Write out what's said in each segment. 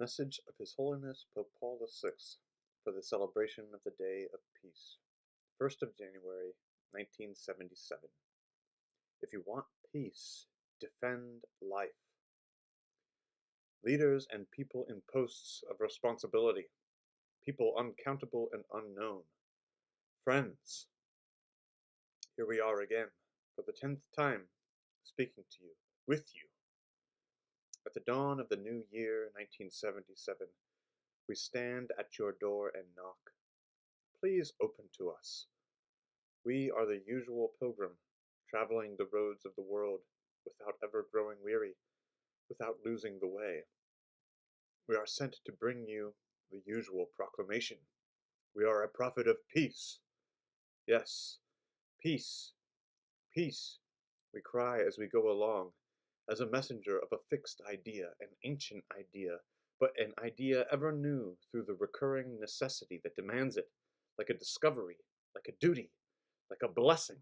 Message of His Holiness Pope Paul VI for the celebration of the Day of Peace, 1st of January, 1977. If you want peace, defend life. Leaders and people in posts of responsibility, people uncountable and unknown. Friends, here we are again, for the 10th time, speaking to you, with you. At the dawn of the new year, 1977, we stand at your door and knock. Please open to us. We are the usual pilgrim, traveling the roads of the world without ever growing weary, without losing the way. We are sent to bring you the usual proclamation. We are a prophet of peace. Yes, peace, peace, we cry as we go along, as a messenger of a fixed idea, an ancient idea, but an idea ever new through the recurring necessity that demands it, like a discovery, like a duty, like a blessing.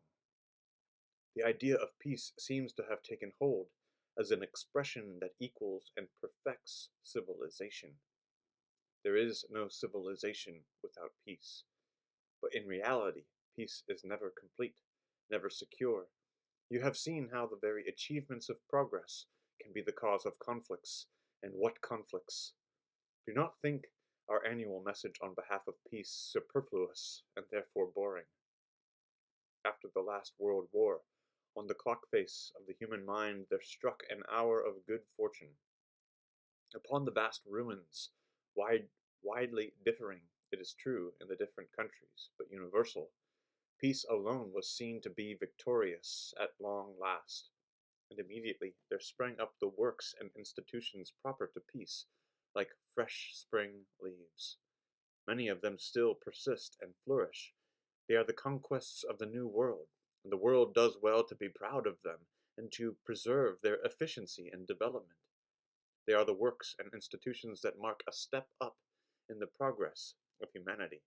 The idea of peace seems to have taken hold as an expression that equals and perfects civilization. There is no civilization without peace, but in reality, peace is never complete, never secure. You have seen how the very achievements of progress can be the cause of conflicts, and what conflicts. Do not think our annual message on behalf of peace superfluous and therefore boring. After the last World War, on the clock face of the human mind there struck an hour of good fortune. Upon the vast ruins, widely differing, it is true, in the different countries, but universal, peace alone was seen to be victorious at long last, and immediately there sprang up the works and institutions proper to peace, like fresh spring leaves. Many of them still persist and flourish. They are the conquests of the New World, and the world does well to be proud of them and to preserve their efficiency and development. They are the works and institutions that mark a step up in the progress of humanity.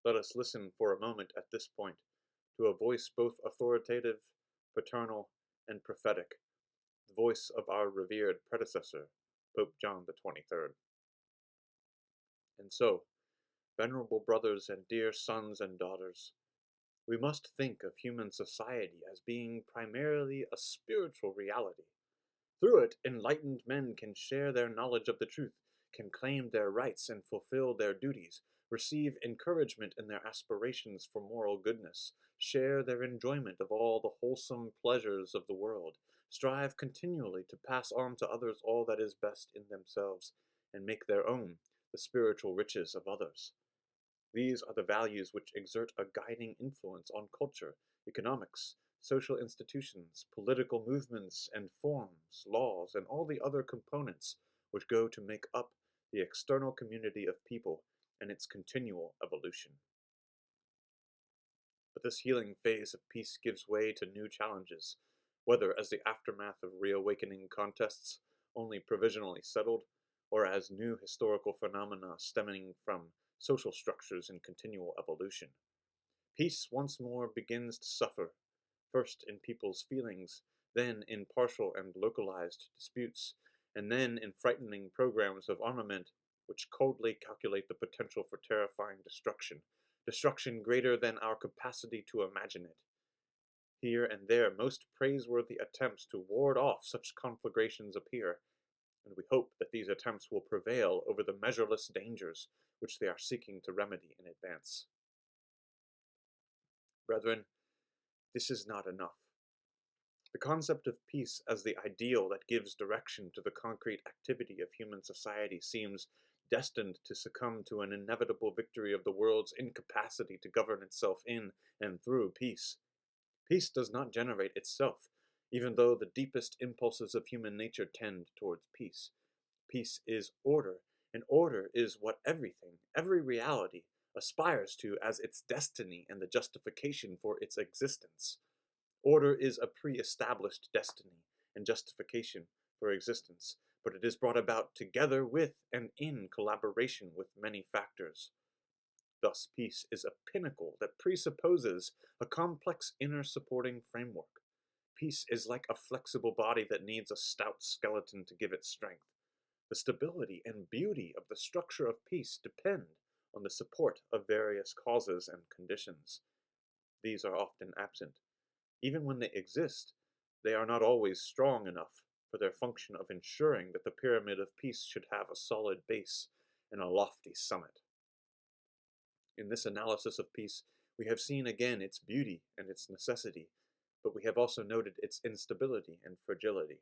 Let us listen for a moment at this point to a voice both authoritative, paternal, and prophetic, the voice of our revered predecessor, Pope John the 23rd. And so, venerable brothers and dear sons and daughters, we must think of human society as being primarily a spiritual reality. Through it, enlightened men can share their knowledge of the truth, can claim their rights and fulfill their duties, receive encouragement in their aspirations for moral goodness, share their enjoyment of all the wholesome pleasures of the world, strive continually to pass on to others all that is best in themselves, and make their own the spiritual riches of others. These are the values which exert a guiding influence on culture, economics, social institutions, political movements and forms, laws, and all the other components which go to make up the external community of people and its continual evolution. But this healing phase of peace gives way to new challenges, whether as the aftermath of reawakening contests only provisionally settled, or as new historical phenomena stemming from social structures in continual evolution. Peace once more begins to suffer, first in people's feelings, then in partial and localized disputes, and then in frightening programs of armament which coldly calculate the potential for terrifying destruction greater than our capacity to imagine it. Here and there most praiseworthy attempts to ward off such conflagrations appear, and we hope that these attempts will prevail over the measureless dangers which they are seeking to remedy in advance. Brethren, this is not enough. The concept of peace as the ideal that gives direction to the concrete activity of human society seems destined to succumb to an inevitable victory of the world's incapacity to govern itself in and through peace. Peace does not generate itself, even though the deepest impulses of human nature tend towards peace. Peace is order, and order is what everything, every reality, aspires to as its destiny and the justification for its existence. Order is a pre-established destiny and justification for existence, but it is brought about together with and in collaboration with many factors. Thus, peace is a pinnacle that presupposes a complex inner supporting framework. Peace is like a flexible body that needs a stout skeleton to give it strength. The stability and beauty of the structure of peace depend on the support of various causes and conditions. These are often absent. Even when they exist, they are not always strong enough for their function of ensuring that the pyramid of peace should have a solid base and a lofty summit. In this analysis of peace, we have seen again its beauty and its necessity, but we have also noted its instability and fragility.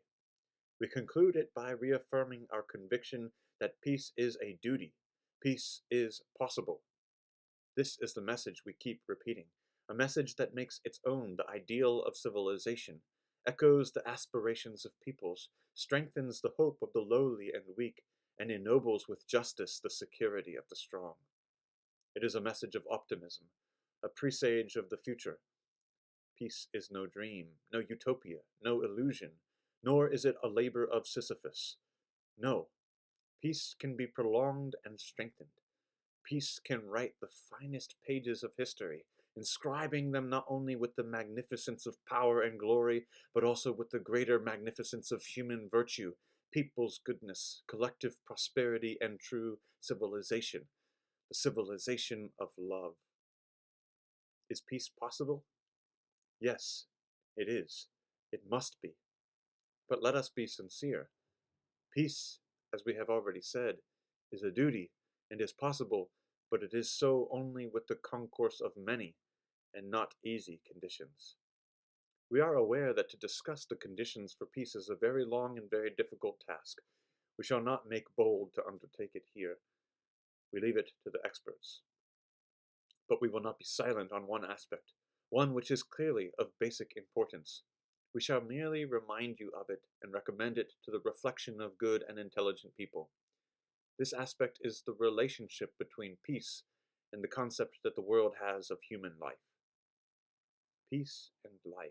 We conclude it by reaffirming our conviction that peace is a duty. Peace is possible. This is the message we keep repeating, a message that makes its own the ideal of civilization, echoes the aspirations of peoples, strengthens the hope of the lowly and weak, and ennobles with justice the security of the strong. It is a message of optimism, a presage of the future. Peace is no dream, no utopia, no illusion, nor is it a labor of Sisyphus. No, peace can be prolonged and strengthened. Peace can write the finest pages of history, inscribing them not only with the magnificence of power and glory, but also with the greater magnificence of human virtue, people's goodness, collective prosperity, and true civilization, the civilization of love. Is peace possible? Yes, it is. It must be. But let us be sincere. Peace, as we have already said, is a duty and is possible, but it is so only with the concourse of many and not easy conditions. We are aware that to discuss the conditions for peace is a very long and very difficult task. We shall not make bold to undertake it here. We leave it to the experts. But we will not be silent on one aspect, one which is clearly of basic importance. We shall merely remind you of it and recommend it to the reflection of good and intelligent people. This aspect is the relationship between peace and the concept that the world has of human life. Peace and life.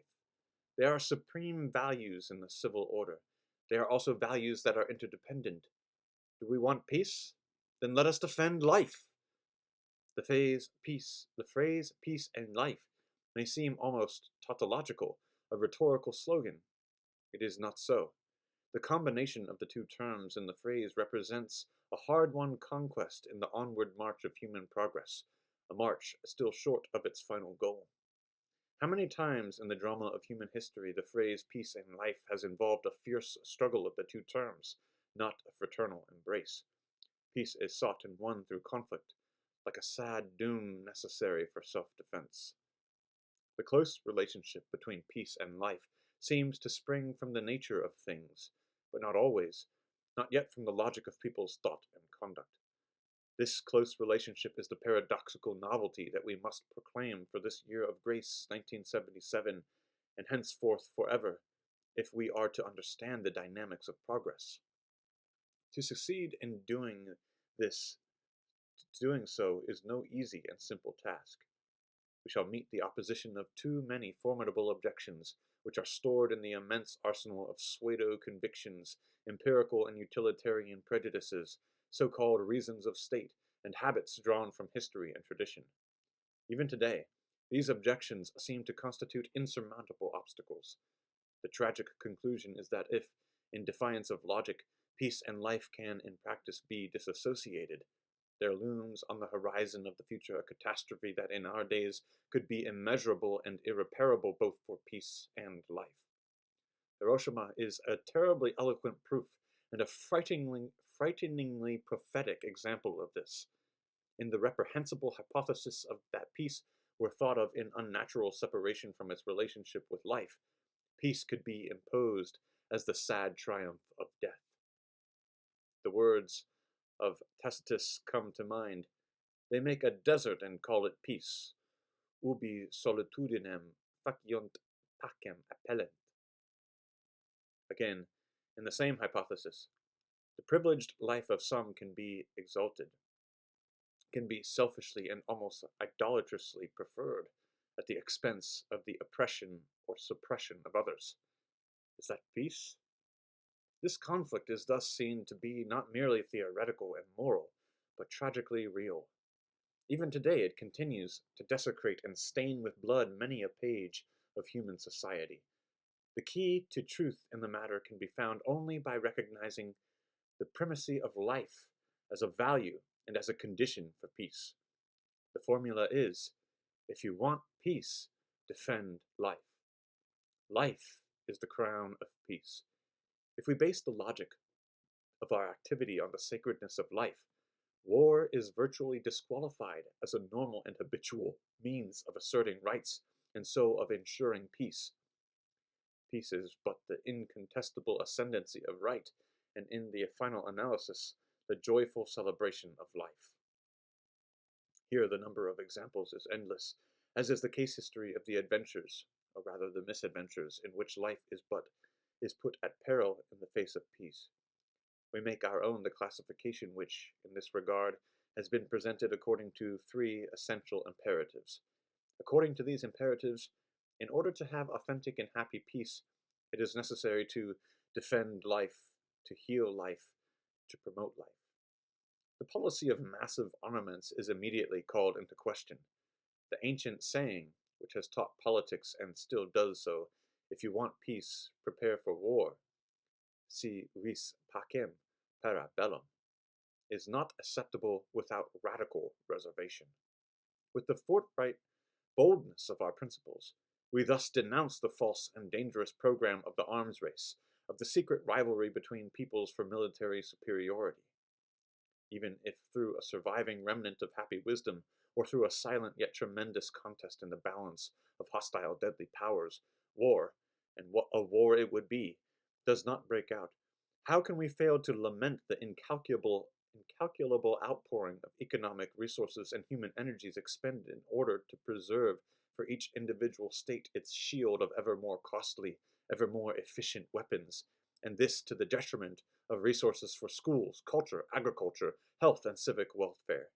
They are supreme values in the civil order. They are also values that are interdependent. Do we want peace? Then let us defend life. The phrase peace and life may seem almost tautological, a rhetorical slogan. It is not so. The combination of the two terms in the phrase represents a hard-won conquest in the onward march of human progress, a march still short of its final goal. How many times in the drama of human history the phrase peace and life has involved a fierce struggle of the two terms, not a fraternal embrace. Peace is sought and won through conflict, like a sad doom necessary for self-defense. The close relationship between peace and life seems to spring from the nature of things, but not always, not yet from the logic of people's thought and conduct. This close relationship is the paradoxical novelty that we must proclaim for this year of grace 1977, and henceforth forever, if we are to understand the dynamics of progress. To succeed in doing so is no easy and simple task. We shall meet the opposition of too many formidable objections, which are stored in the immense arsenal of pseudo-convictions, empirical and utilitarian prejudices, so-called reasons of state, and habits drawn from history and tradition. Even today, these objections seem to constitute insurmountable obstacles. The tragic conclusion is that if, in defiance of logic, peace and life can in practice be disassociated, there looms on the horizon of the future a catastrophe that in our days could be immeasurable and irreparable both for peace and life. Hiroshima is a terribly eloquent proof and a frighteningly prophetic example of this. In the reprehensible hypothesis of that peace were thought of in unnatural separation from its relationship with life, peace could be imposed as the sad triumph of death. The words of Tacitus come to mind. They make a desert and call it peace. Ubi solitudinem faciunt pacem appellent. Again, in the same hypothesis, the privileged life of some can be exalted, can be selfishly and almost idolatrously preferred at the expense of the oppression or suppression of others. Is that peace? This conflict is thus seen to be not merely theoretical and moral, but tragically real. Even today it continues to desecrate and stain with blood many a page of human society. The key to truth in the matter can be found only by recognizing the primacy of life as a value and as a condition for peace. The formula is, if you want peace, defend life. Life is the crown of peace. If we base the logic of our activity on the sacredness of life, war is virtually disqualified as a normal and habitual means of asserting rights and so of ensuring peace. Peace is but the incontestable ascendancy of right, and in the final analysis, the joyful celebration of life. Here the number of examples is endless, as is the case history of the adventures, or rather the misadventures, in which life is put at peril in the face of peace. We make our own the classification which, in this regard, has been presented according to three essential imperatives. According to these imperatives, in order to have authentic and happy peace, it is necessary to defend life, to heal life, to promote life. The policy of massive armaments is immediately called into question. The ancient saying, which has taught politics and still does so, if you want peace, prepare for war, si vis pacem para bellum, is not acceptable without radical reservation. With the forthright boldness of our principles, we thus denounce the false and dangerous program of the arms race, of the secret rivalry between peoples for military superiority. Even if through a surviving remnant of happy wisdom, or through a silent yet tremendous contest in the balance of hostile deadly powers, war, and what a war it would be, does not break out, how can we fail to lament the incalculable outpouring of economic resources and human energies expended in order to preserve for each individual state its shield of ever more costly, ever more efficient weapons, and this to the detriment of resources for schools, culture, agriculture, health, and civic welfare?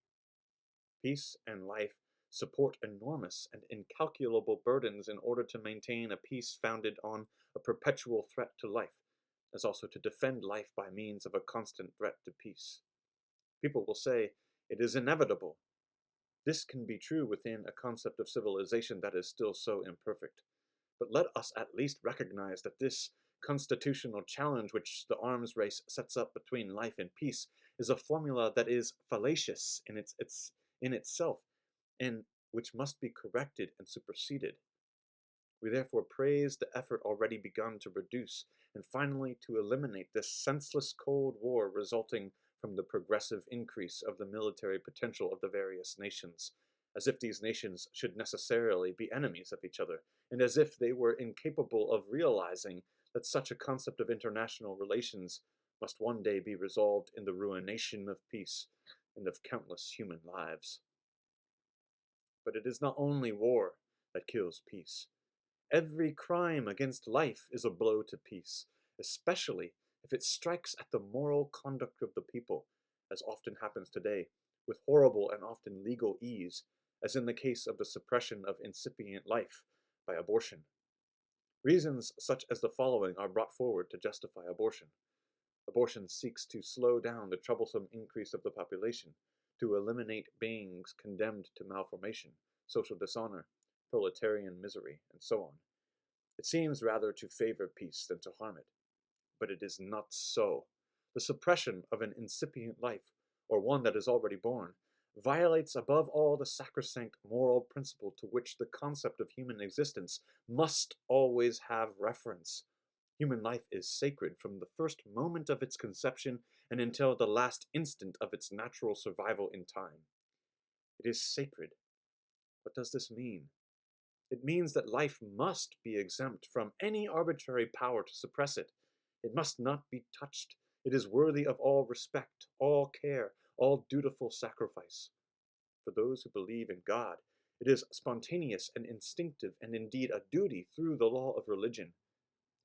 Peace and life support enormous and incalculable burdens in order to maintain a peace founded on a perpetual threat to life, as also to defend life by means of a constant threat to peace. People will say, it is inevitable. This can be true within a concept of civilization that is still so imperfect. But let us at least recognize that this constitutional challenge which the arms race sets up between life and peace is a formula that is fallacious in itself, and which must be corrected and superseded. We therefore praise the effort already begun to reduce and finally to eliminate this senseless Cold War resulting from the progressive increase of the military potential of the various nations, as if these nations should necessarily be enemies of each other, and as if they were incapable of realizing that such a concept of international relations must one day be resolved in the ruination of peace and of countless human lives. But it is not only war that kills peace. Every crime against life is a blow to peace, especially if it strikes at the moral conduct of the people, as often happens today, with horrible and often legal ease, as in the case of the suppression of incipient life by abortion. Reasons such as the following are brought forward to justify abortion. Abortion seeks to slow down the troublesome increase of the population, to eliminate beings condemned to malformation, social dishonor, proletarian misery, and so on. It seems rather to favor peace than to harm it. But it is not so. The suppression of an incipient life, or one that is already born, violates above all the sacrosanct moral principle to which the concept of human existence must always have reference. Human life is sacred from the first moment of its conception and until the last instant of its natural survival in time. It is sacred. What does this mean? It means that life must be exempt from any arbitrary power to suppress it. It must not be touched. It is worthy of all respect, all care, all dutiful sacrifice. For those who believe in God, it is spontaneous and instinctive, and indeed a duty through the law of religion.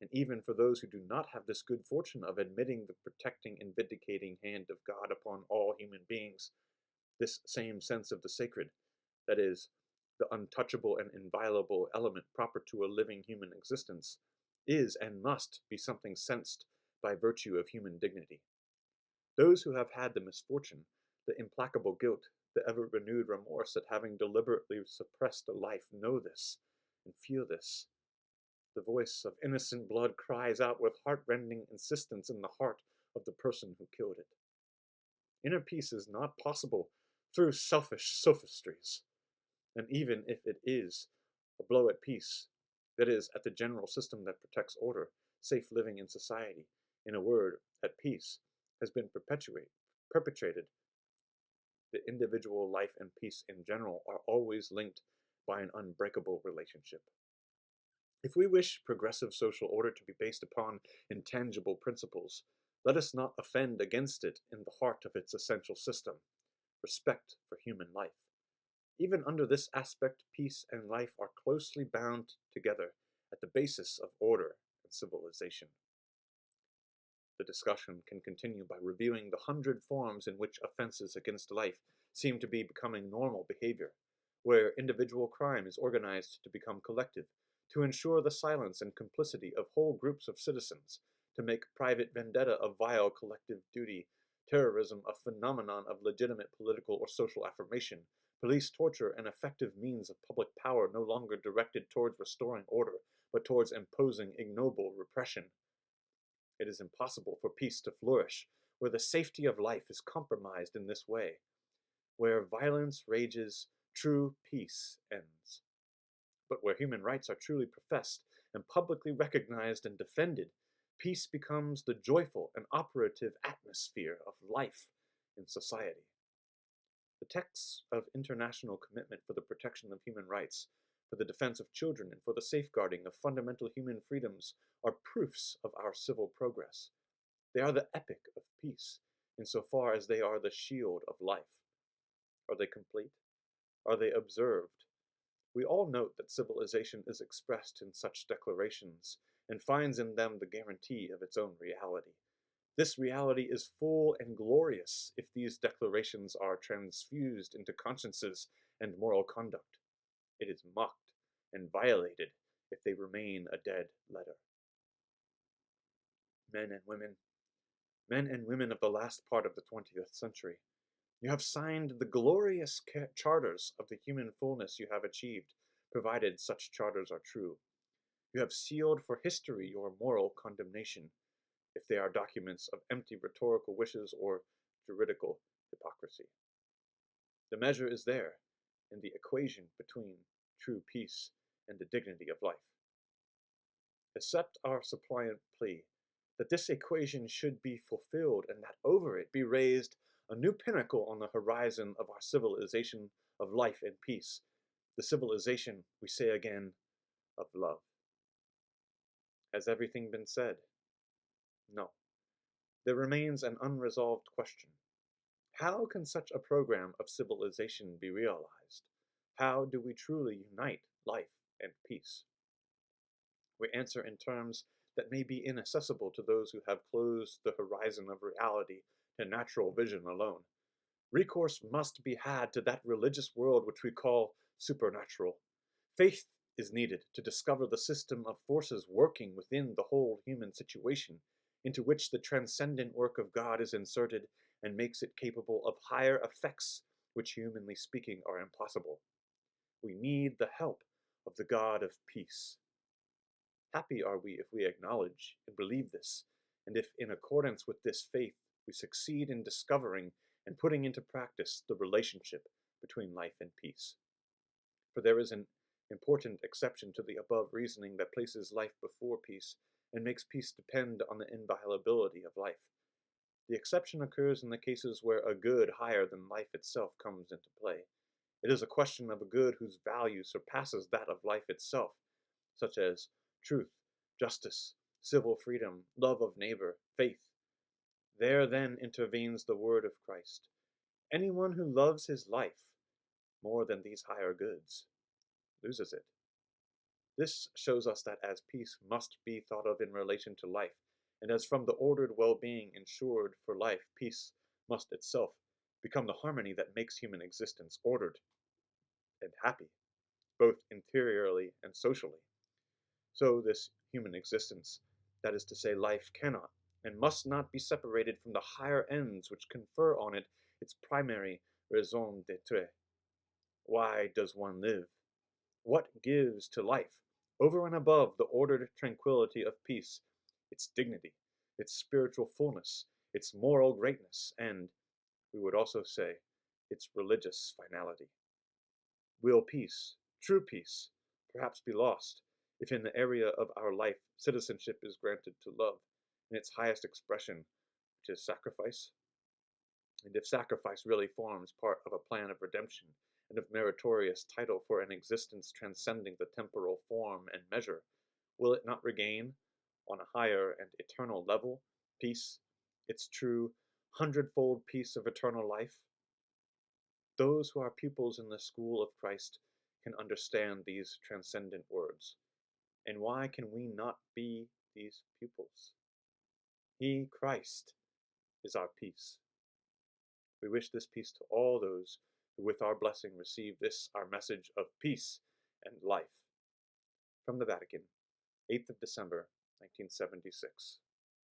And even for those who do not have this good fortune of admitting the protecting and vindicating hand of God upon all human beings, this same sense of the sacred, that is, the untouchable and inviolable element proper to a living human existence, is and must be something sensed by virtue of human dignity. Those who have had the misfortune, the implacable guilt, the ever-renewed remorse at having deliberately suppressed a life know this and feel this. The voice of innocent blood cries out with heart-rending insistence in the heart of the person who killed it. Inner peace is not possible through selfish sophistries, and even if it is a blow at peace, that is, at the general system that protects order, safe living in society, in a word, at peace, has been perpetrated, the individual life and peace in general are always linked by an unbreakable relationship. If we wish progressive social order to be based upon intangible principles, let us not offend against it in the heart of its essential system, respect for human life. Even under this aspect, peace and life are closely bound together at the basis of order and civilization. The discussion can continue by reviewing the 100 forms in which offenses against life seem to be becoming normal behavior, where individual crime is organized to become collective, to ensure the silence and complicity of whole groups of citizens, to make private vendetta a vile collective duty, terrorism a phenomenon of legitimate political or social affirmation, police torture an effective means of public power no longer directed towards restoring order, but towards imposing ignoble repression. It is impossible for peace to flourish where the safety of life is compromised in this way. Where violence rages, true peace ends. But where human rights are truly professed and publicly recognized and defended, peace becomes the joyful and operative atmosphere of life in society. The texts of international commitment for the protection of human rights, for the defense of children, and for the safeguarding of fundamental human freedoms are proofs of our civil progress. They are the epic of peace, insofar as they are the shield of life. Are they complete? Are they observed? We all note that civilization is expressed in such declarations, and finds in them the guarantee of its own reality. This reality is full and glorious if these declarations are transfused into consciences and moral conduct. It is mocked and violated if they remain a dead letter. Men and women of the last part of the 20th century, you have signed the glorious charters of the human fullness you have achieved, provided such charters are true. You have sealed for history your moral condemnation, if they are documents of empty rhetorical wishes or juridical hypocrisy. The measure is there, in the equation between true peace and the dignity of life. Accept our suppliant plea that this equation should be fulfilled and that over it be raised a new pinnacle on the horizon of our civilization of life and peace, the civilization, we say again, of love. Has everything been said? No. There remains an unresolved question. How can such a program of civilization be realized? How do we truly unite life and peace? We answer in terms that may be inaccessible to those who have closed the horizon of reality to natural vision alone. Recourse must be had to that religious world which we call supernatural. Faith is needed to discover the system of forces working within the whole human situation, into which the transcendent work of God is inserted and makes it capable of higher effects which, humanly speaking, are impossible. We need the help of the God of peace. Happy are we if we acknowledge and believe this, and if, in accordance with this faith, we succeed in discovering and putting into practice the relationship between life and peace. For there is an important exception to the above reasoning that places life before peace and makes peace depend on the inviolability of life. The exception occurs in the cases where a good higher than life itself comes into play. It is a question of a good whose value surpasses that of life itself, such as truth, justice, civil freedom, love of neighbor, faith. There then intervenes the word of Christ. Anyone who loves his life more than these higher goods loses it. This shows us that as peace must be thought of in relation to life, and as from the ordered well-being ensured for life, peace must itself become the harmony that makes human existence ordered and happy, both interiorly and socially. So this human existence, that is to say life, cannot and must not be separated from the higher ends which confer on it its primary raison d'etre. Why does one live? What gives to life, over and above the ordered tranquility of peace, its dignity, its spiritual fullness, its moral greatness, and, we would also say, its religious finality. Will peace, true peace, perhaps be lost if in the area of our life citizenship is granted to love in its highest expression, which is sacrifice? And if sacrifice really forms part of a plan of redemption and of meritorious title for an existence transcending the temporal form and measure, will it not regain, on a higher and eternal level, peace, its true, hundredfold peace of eternal life? Those who are pupils in the school of Christ can understand these transcendent words. And why can we not be these pupils? He, Christ, is our peace. We wish this peace to all those who with our blessing receive this our message of peace and life. From the Vatican, 8th of December, 1976.